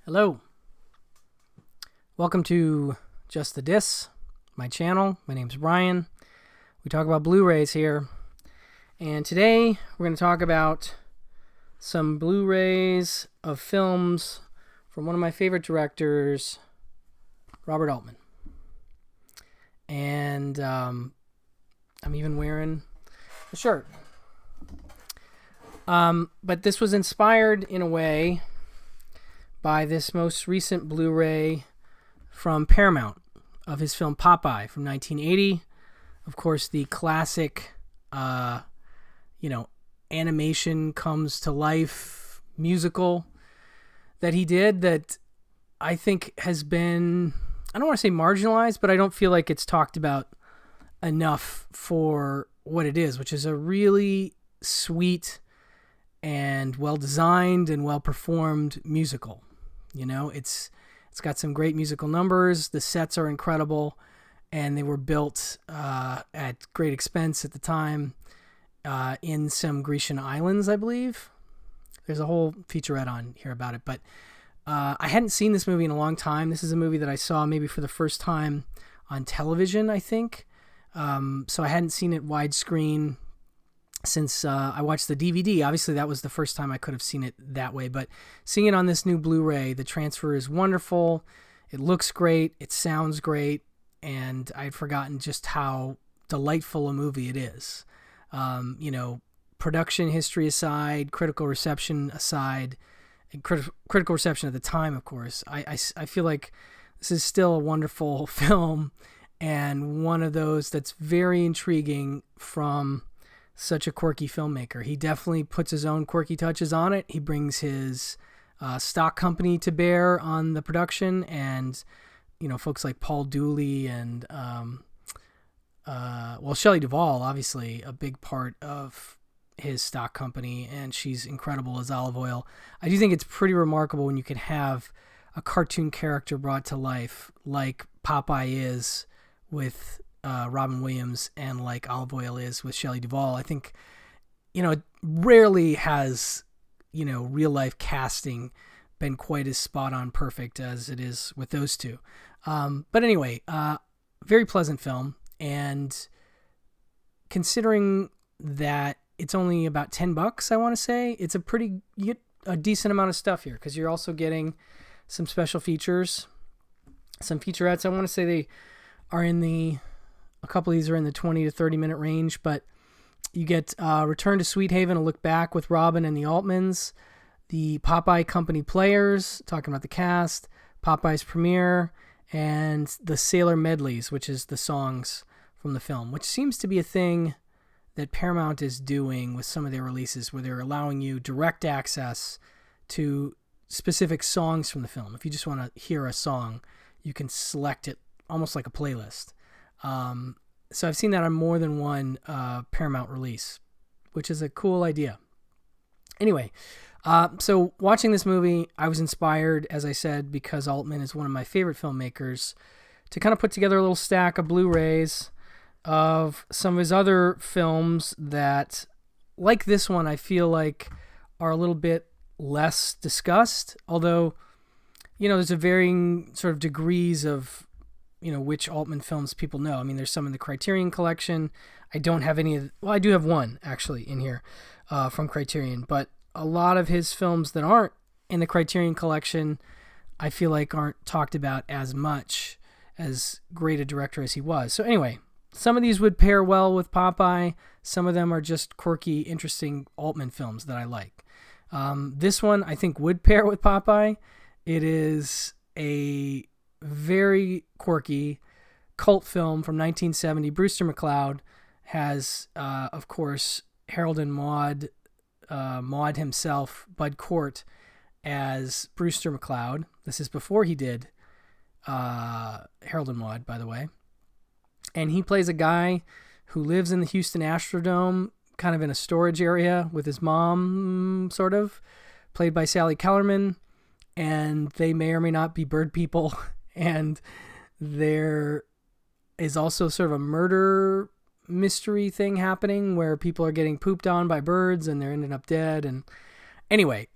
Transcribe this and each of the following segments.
Hello. Welcome to Just the Dis, my channel. My name's Brian. We talk about Blu-rays here. And today we're going to talk about some Blu-rays of films from one of my favorite directors, Robert Atlman. And I'm even wearing a shirt. But this was inspired in a way by this most recent Blu-ray from Paramount of his film Popeye from 1980. Of course, the classic, animation comes to life musical that he did that I think has been, I don't want to say marginalized, but I don't feel like it's talked about enough for what it is, which is a really sweet and well-designed and well-performed musical. You know, it's got some great musical numbers. The sets are incredible, and they were built at great expense at the time in some Grecian islands, I believe. There's a whole featurette on here about it, but I hadn't seen this movie in a long time. This is a movie that I saw maybe for the first time on television, I think. So I hadn't seen it widescreen since I watched the DVD. Obviously, that was the first time I could have seen it that way. But seeing it on this new Blu-ray, the transfer is wonderful. It looks great. It sounds great. And I'd forgotten just how delightful a movie it is. Production history aside, critical reception aside, and critical reception at the time, of course, I feel like this is still a wonderful film and one of those that's very intriguing from such a quirky filmmaker. He definitely puts his own quirky touches on it. He brings his stock company to bear on the production, and folks like Paul Dooley and Shelley Duvall, obviously a big part of his stock company, and she's incredible as Olive Oyl. I do think it's pretty remarkable when you can have a cartoon character brought to life like Popeye is with Robin Williams and like Olive Oyl is with Shelley Duvall. I think, it rarely has, real life casting been quite as spot on perfect as it is with those two. But anyway, very pleasant film. And considering that it's only about $10, I want to say, it's you get a decent amount of stuff here because you're also getting some special features, some featurettes. I want to say they are a couple of these are in the 20 to 30 minute range, but you get Return to Sweet Haven, a look back with Robin and the Altmans, the Popeye Company Players, talking about the cast, Popeye's premiere, and the Sailor Medleys, which is the songs from the film, which seems to be a thing that Paramount is doing with some of their releases, where they're allowing you direct access to specific songs from the film. If you just want to hear a song, you can select it almost like a playlist. So I've seen that on more than one Paramount release, which is a cool idea. Anyway, so watching this movie, I was inspired, as I said, because Altman is one of my favorite filmmakers, to kind of put together a little stack of Blu-rays of some of his other films that, like this one, I feel like are a little bit less discussed. Although, there's a varying sort of degrees of which Altman films people know. I mean, there's some in the Criterion collection. I don't have any I do have one actually in here from Criterion, but a lot of his films that aren't in the Criterion collection, I feel like aren't talked about as much, as great a director as he was. So anyway, some of these would pair well with Popeye. Some of them are just quirky, interesting Altman films that I like. This one I think would pair with Popeye. It is a very quirky cult film from 1970. Brewster McCloud has, of course, Harold and Maude himself, Bud Cort, as Brewster McCloud. This is before he did Harold and Maude, by the way. And he plays a guy who lives in the Houston Astrodome, kind of in a storage area with his mom, sort of, played by Sally Kellerman. And they may or may not be bird people. And there is also sort of a murder mystery thing happening where people are getting pooped on by birds and they're ending up dead. And anyway,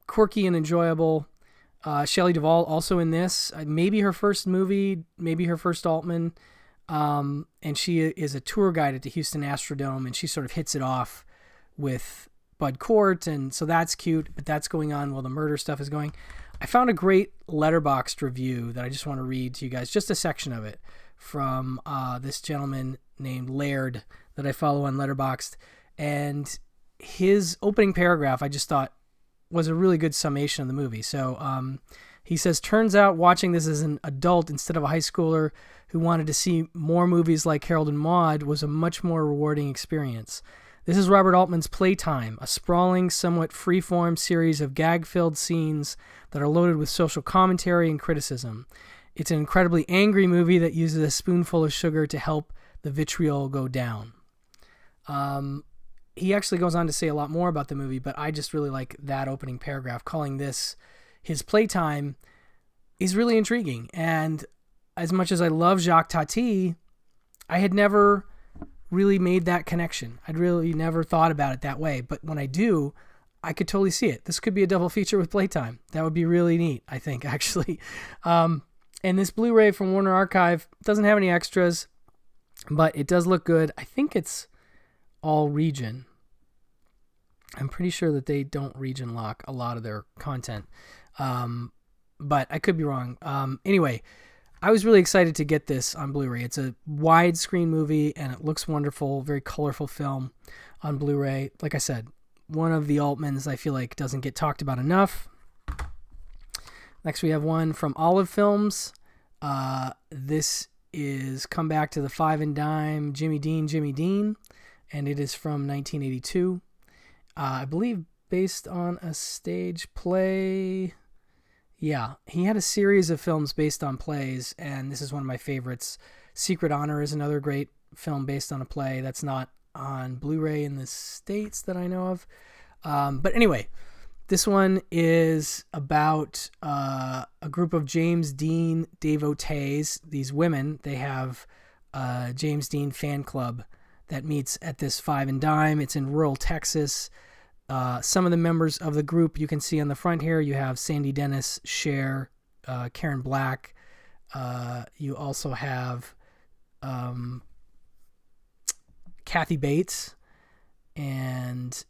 quirky and enjoyable. Shelley Duvall also in this. Maybe her first movie, maybe her first Altman. And she is a tour guide at the Houston Astrodome, and she sort of hits it off with Bud Cort, and so that's cute, but that's going on while the murder stuff is going. I found a great Letterboxd review that I just want to read to you guys, just a section of it, from this gentleman named Laird that I follow on Letterboxd, and his opening paragraph I just thought was a really good summation of the movie. So he says, turns out watching this as an adult instead of a high schooler who wanted to see more movies like Harold and Maude was a much more rewarding experience. This is Robert Altman's Playtime, a sprawling, somewhat free-form series of gag-filled scenes that are loaded with social commentary and criticism. It's an incredibly angry movie that uses a spoonful of sugar to help the vitriol go down. He actually goes on to say a lot more about the movie, but I just really like that opening paragraph. Calling this his Playtime is really intriguing. And as much as I love Jacques Tati, I had never really made that connection. I'd really never thought about it that way. But when I do, I could totally see it. This could be a double feature with Playtime. That would be really neat, I think, actually. And this Blu-ray from Warner Archive doesn't have any extras, but it does look good. I think it's all region. I'm pretty sure that they don't region lock a lot of their content. But I could be wrong. Anyway, I was really excited to get this on Blu-ray. It's a widescreen movie, and it looks wonderful. Very colorful film on Blu-ray. Like I said, one of the Altmans I feel like doesn't get talked about enough. Next, we have one from Olive Films. This is Come Back to the Five and Dime, Jimmy Dean, and it is from 1982. I believe based on a stage play. Yeah, he had a series of films based on plays, and this is one of my favorites. Secret Honor is another great film based on a play that's not on Blu-ray in the States that I know of. But anyway, this one is about a group of James Dean devotees. These women, they have a James Dean fan club that meets at this Five and Dime. It's in rural Texas. Some of the members of the group you can see on the front here. You have Sandy Dennis, Cher, Karen Black. You also have Kathy Bates and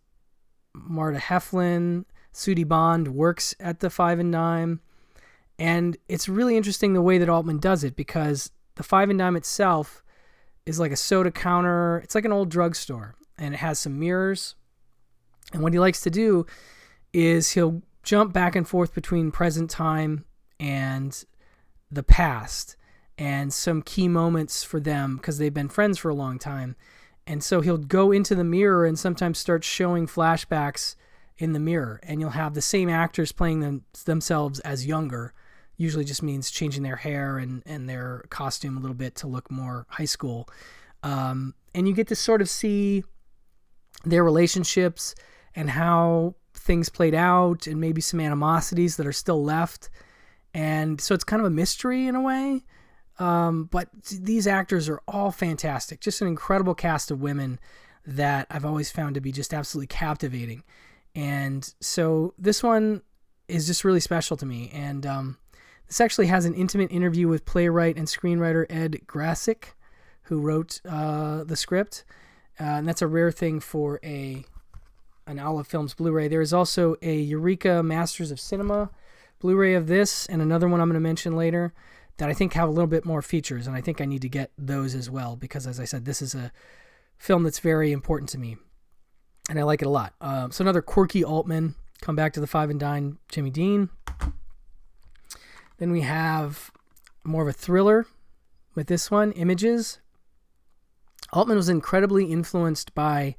Marta Heflin. Sudie Bond works at the Five and Dime. And it's really interesting the way that Altman does it, because the Five and Dime itself is like a soda counter. It's like an old drugstore, and it has some mirrors. And what he likes to do is he'll jump back and forth between present time and the past and some key moments for them because they've been friends for a long time. And so he'll go into the mirror and sometimes start showing flashbacks in the mirror. And you'll have the same actors playing themselves as younger. Usually just means changing their hair and their costume a little bit to look more high school. And you get to sort of see their relationships and how things played out and maybe some animosities that are still left. And so it's kind of a mystery in a way. But these actors are all fantastic. Just an incredible cast of women that I've always found to be just absolutely captivating. And so this one is just really special to me. And this actually has an intimate interview with playwright and screenwriter Ed Grasick, who wrote the script. And that's a rare thing for an Olive Films Blu-ray. There is also a Eureka Masters of Cinema Blu-ray of this, and another one I'm going to mention later that I think have a little bit more features, and I think I need to get those as well because, as I said, this is a film that's very important to me, and I like it a lot. So another quirky Altman, Come Back to the Five and Dime, Jimmy Dean. Then we have more of a thriller with this one, Images. Altman was incredibly influenced by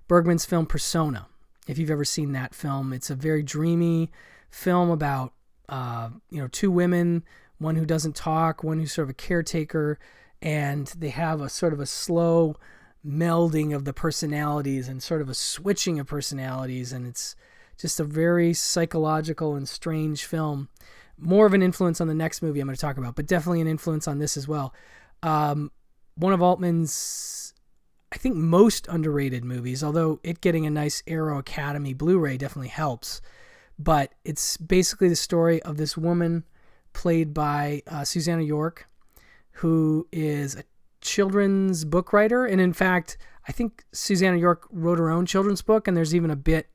Bergman's film Persona. If you've ever seen that film, it's a very dreamy film about two women, one who doesn't talk, one who's sort of a caretaker, and they have a sort of a slow melding of the personalities and sort of a switching of personalities, and it's just a very psychological and strange film. More of an influence on the next movie I'm going to talk about, but definitely an influence on this as well. One of Altman's, I think, most underrated movies, although it getting a nice Aero Academy Blu-ray definitely helps. but it's basically the story of this woman played by Susanna York, who is a children's book writer. And in fact, I think Susanna York wrote her own children's book, and there's even a bit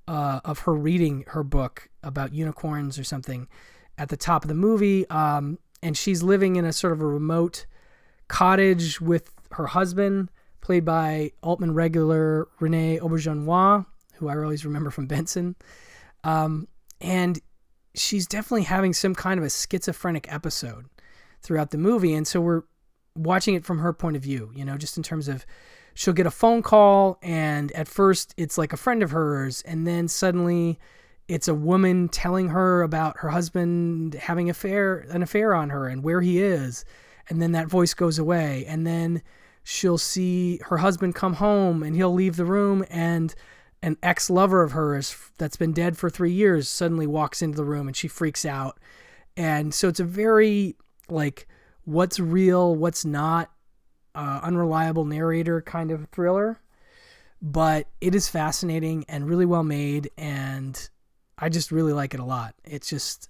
of her reading her book about unicorns or something at the top of the movie. And she's living in a sort of a remote cottage with her husband, played by Altman regular Rene Auberjonois, who I always remember from Benson. And she's definitely having some kind of a schizophrenic episode throughout the movie. And so we're watching it from her point of view, just in terms of she'll get a phone call, and at first it's like a friend of hers, and then suddenly it's a woman telling her about her husband having an affair on her and where he is. And then that voice goes away, and then she'll see her husband come home, and he'll leave the room, and an ex-lover of hers that's been dead for 3 years suddenly walks into the room, and she freaks out. And so it's a very, like, what's real, what's not, unreliable narrator kind of thriller. But it is fascinating and really well made, and I just really like it a lot. It just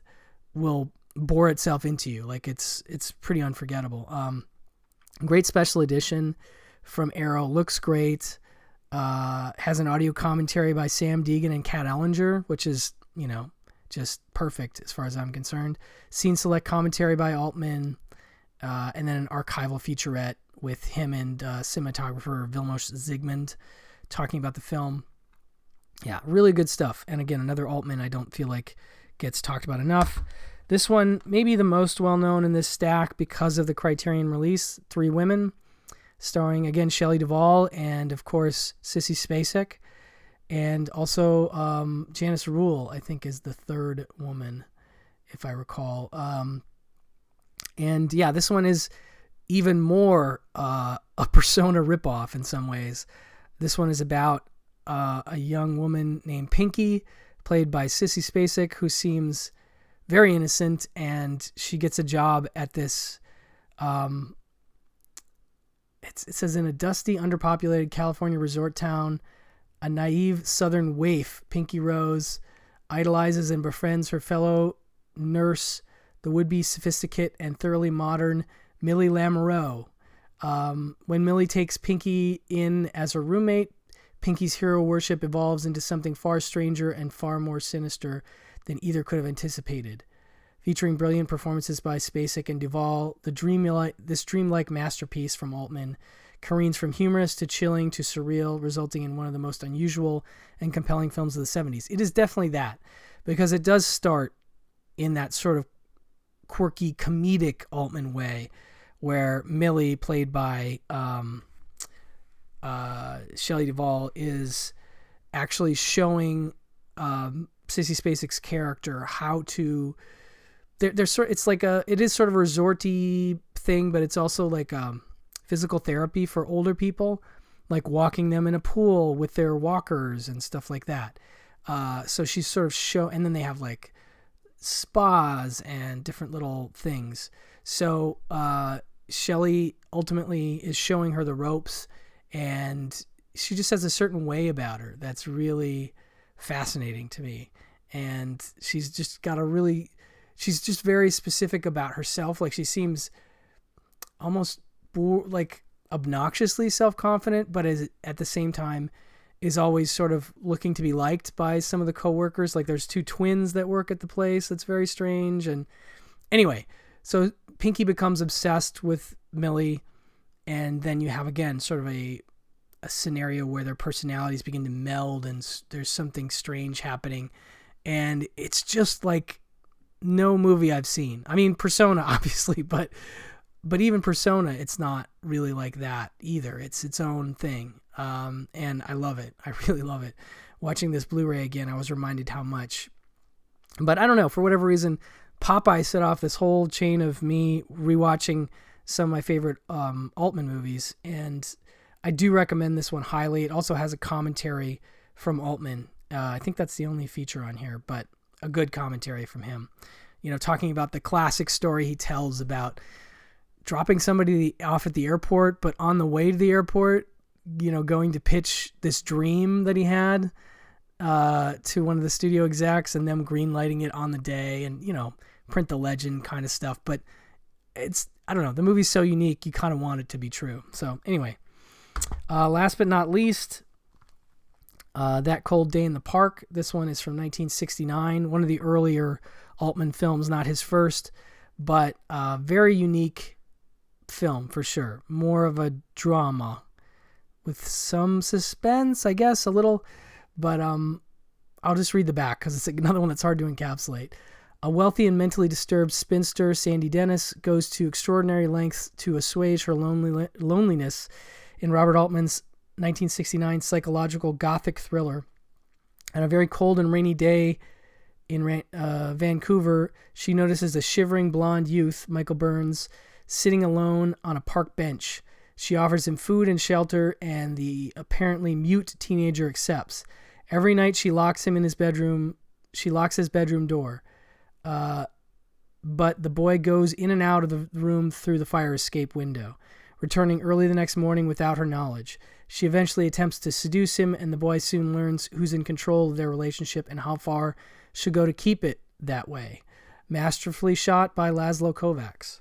will bore itself into you. Like, it's pretty unforgettable. Great special edition from Arrow. Looks great. Has an audio commentary by Sam Deegan and Kat Ellinger, which is, just perfect as far as I'm concerned. Scene select commentary by Altman, and then an archival featurette with him and cinematographer Vilmos Zsigmond talking about the film. Yeah, really good stuff. And again, another Altman I don't feel like gets talked about enough. This one, maybe the most well-known in this stack because of the Criterion release, Three Women, starring, again, Shelley Duvall and, of course, Sissy Spacek. And also Janice Rule, I think, is the third woman, if I recall. And, yeah, this one is even more a Persona ripoff in some ways. This one is about a young woman named Pinky, played by Sissy Spacek, who seems very innocent, and she gets a job at this, it says, in a dusty, underpopulated California resort town, a naive southern waif, Pinky Rose, idolizes and befriends her fellow nurse, the would-be sophisticate and thoroughly modern Millie Lamoureux. When Millie takes Pinky in as her roommate, Pinky's hero worship evolves into something far stranger and far more sinister than either could have anticipated. Featuring brilliant performances by Spacek and Duvall, this dreamlike masterpiece from Altman careens from humorous to chilling to surreal, resulting in one of the most unusual and compelling films of the 70s. It is definitely that, because it does start in that sort of quirky, comedic Altman way, where Millie, played by Shelley Duvall, is actually showing Sissy Spacek's character how to. It is sort of a resorty thing, but it's also like physical therapy for older people, like walking them in a pool with their walkers and stuff like that. So she's sort of and then they have like spas and different little things. So Shelley ultimately is showing her the ropes, and she just has a certain way about her that's really fascinating to me. And she's just very specific about herself. Like, she seems almost like obnoxiously self-confident, but at the same time is always sort of looking to be liked by some of the coworkers. Like, there's two twins that work at the place. That's very strange. And anyway, so Pinky becomes obsessed with Millie, and then you have, again, sort of a scenario where their personalities begin to meld, and there's something strange happening. And it's just like no movie I've seen. I mean, Persona, obviously, but even Persona, it's not really like that either. It's its own thing. And I love it. I really love it. Watching this Blu-ray again, I was reminded how much. But I don't know, for whatever reason, Popeye set off this whole chain of me rewatching some of my favorite Altman movies, and I do recommend this one highly. It also has a commentary from Altman. I think that's the only feature on here, but a good commentary from him. Talking about the classic story he tells about dropping somebody off at the airport, but on the way to the airport, going to pitch this dream that he had to one of the studio execs and them green lighting it on the day and, print the legend kind of stuff. But I don't know, the movie's so unique, you kind of want it to be true. So anyway, last but not least, That Cold Day in the Park. This one is from 1969, one of the earlier Altman films, not his first, but very unique film for sure. More of a drama with some suspense, I guess, a little, but I'll just read the back because it's another one that's hard to encapsulate. A wealthy and mentally disturbed spinster, Sandy Dennis, goes to extraordinary lengths to assuage her loneliness in Robert Altman's 1969 psychological gothic thriller. On a very cold and rainy day in Vancouver, she notices a shivering blonde youth, Michael Burns, sitting alone on a park bench. She offers him food and shelter, and the apparently mute teenager accepts. Every night she locks him in his bedroom. She locks his bedroom door. But the boy goes in and out of the room through the fire escape window, returning early the next morning without her knowledge. She eventually attempts to seduce him, and the boy soon learns who's in control of their relationship and how far she'll go to keep it that way. Masterfully shot by Laszlo Kovacs.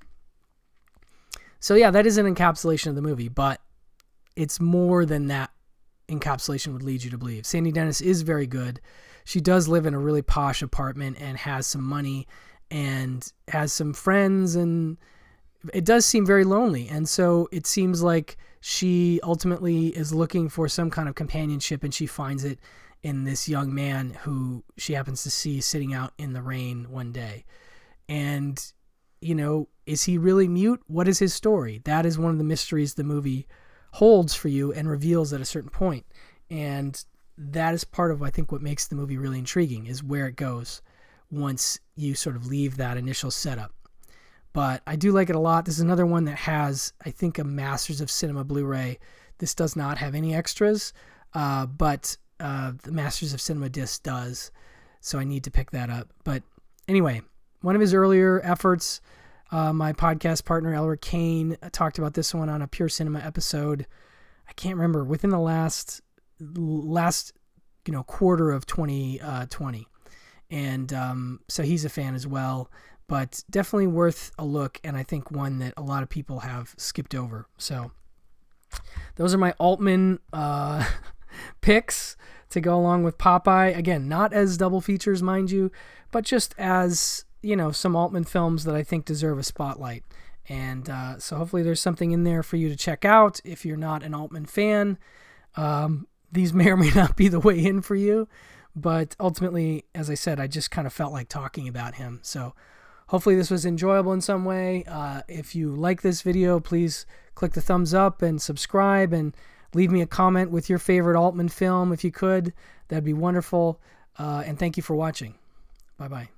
So yeah, that is an encapsulation of the movie, but it's more than that encapsulation would lead you to believe. Sandy Dennis is very good. She does live in a really posh apartment and has some money and has some friends, and it does seem very lonely. And so it seems like she ultimately is looking for some kind of companionship, and she finds it in this young man who she happens to see sitting out in the rain one day. And, is he really mute? What is his story? That is one of the mysteries the movie holds for you and reveals at a certain point. And that is part of, I think, what makes the movie really intriguing, is where it goes once you sort of leave that initial setup. But I do like it a lot. This is another one that has, I think, a Masters of Cinema Blu-ray. This does not have any extras, but the Masters of Cinema disc does, so I need to pick that up. But anyway, one of his earlier efforts, my podcast partner, Elric Kane, talked about this one on a Pure Cinema episode. I can't remember, within the last quarter of 2020. And so he's a fan as well, but definitely worth a look, and I think one that a lot of people have skipped over. So those are my Altman picks to go along with Popeye. Again, not as double features, mind you, but just as, some Altman films that I think deserve a spotlight. And so hopefully there's something in there for you to check out. If you're not an Altman fan, these may or may not be the way in for you. But ultimately, as I said, I just kind of felt like talking about him. So hopefully this was enjoyable in some way. If you like this video, please click the thumbs up and subscribe, and leave me a comment with your favorite Altman film if you could. That'd be wonderful. And thank you for watching. Bye-bye.